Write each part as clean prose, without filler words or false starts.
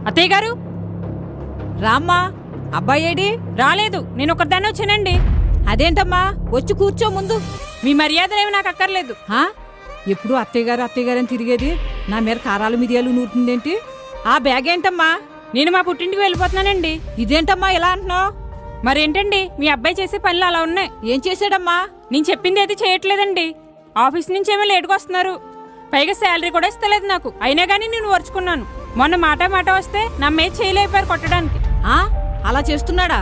అత్తయ్య గారు రామ్మా. అబ్బాయి ఏడి? రాలేదు, నేను ఒకదాన్ని వచ్చానండి. అదేంటమ్మా, వచ్చి కూర్చో ముందు. మీ మర్యాదలేమి నాకు అక్కర్లేదు. ఎప్పుడు అత్తయ్య గారు అని తిరిగేది నా మీద కారాలు మిరియాలు నూరుతుందేంటి? ఆ బ్యాగ్ ఏంటమ్మా? నేను మా పుట్టింటికి వెళ్ళిపోతున్నానండి. ఇదేంటమ్మా ఇలా అంటున్నావు? మరేంటండి, మీ అబ్బాయి చేసే పనులు అలా ఉన్నాయి. ఏం చేశాడమ్మా? నేను చెప్పింది అయితే చేయట్లేదండి. ఆఫీస్ నుంచి ఏమో లేటుగా వస్తున్నారు, పైగా శాలరీ కూడా ఇస్తలేదు నాకు. అయినా కానీ నేను ఓర్చుకున్నాను. మొన్న మాట వస్తే నా మీద చేయలేపారు కొట్టడానికి. అలా చేస్తున్నాడా?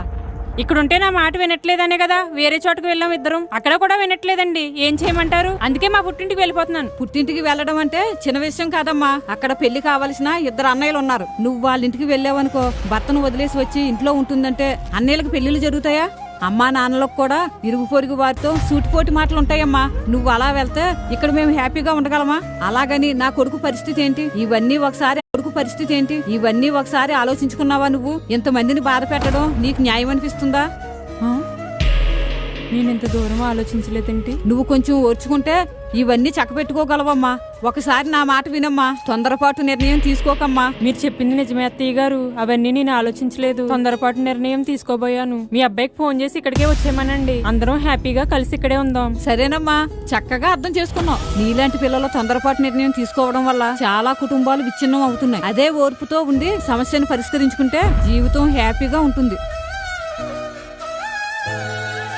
ఇక్కడుంటే నా మాట వినట్లేదనే కదా వేరే చోటుకు వెళ్ళాం ఇద్దరం. అక్కడ కూడా వినట్లేదండి. ఏం చేయమంటారు? అందుకే మా పుట్టింటికి వెళ్ళిపోతున్నాను. పుట్టింటికి వెళ్ళడం అంటే చిన్న విషయం కాదమ్మా. అక్కడ పెళ్లి కావలసిన 2 అన్నయ్యలు ఉన్నారు. నువ్వు వాళ్ళ ఇంటికి వెళ్ళావనుకో, భర్తను వదిలేసి వచ్చి ఇంట్లో ఉంటుందంటే అన్నయ్యలకు పెళ్లిళ్ళు జరుగుతాయా? అమ్మా నాన్నలకు కూడా ఇరుగు పొరుగు వారితో సూటిపోటి మాటలు ఉంటాయమ్మా. నువ్వు అలా వెళ్తే ఇక్కడ మేము హ్యాపీగా ఉండగలమా? అలాగని నా కొడుకు పరిస్థితి ఏంటి? ఇవన్నీ ఒకసారి ఆలోచించుకున్నావా? నువ్వు ఇంతమందిని బాధ పెట్టడం నీకు న్యాయం అనిపిస్తుందా? నేను ఇంత దూరం ఆలోచించలేదేంటి? నువ్వు కొంచెం ఓర్చుకుంటే ఇవన్నీ చక్కబెట్టుకోగలవమ్మా. ఒకసారి నా మాట వినమ్మా. తొందరపాటు నిర్ణయం తీసుకోకమ్మా. మీరు చెప్పింది నిజమే అత్తయ్య గారు. అవన్నీ నేను ఆలోచించలేదు. తొందరపాటు నిర్ణయం తీసుకోబోయాను. మీ అబ్బాయికి ఫోన్ చేసి ఇక్కడికే వచ్చేయమనండి. అందరం హ్యాపీగా కలిసి ఇక్కడే ఉందాం. సరేనమ్మా, చక్కగా అర్థం చేసుకున్నావు. నీలాంటి పిల్లలు తొందరపాటు నిర్ణయం తీసుకోవడం వల్ల చాలా కుటుంబాలు విచ్ఛిన్నం అవుతున్నాయి. అదే ఓర్పుతో ఉండి సమస్యను పరిష్కరించుకుంటే జీవితం హ్యాపీగా ఉంటుంది.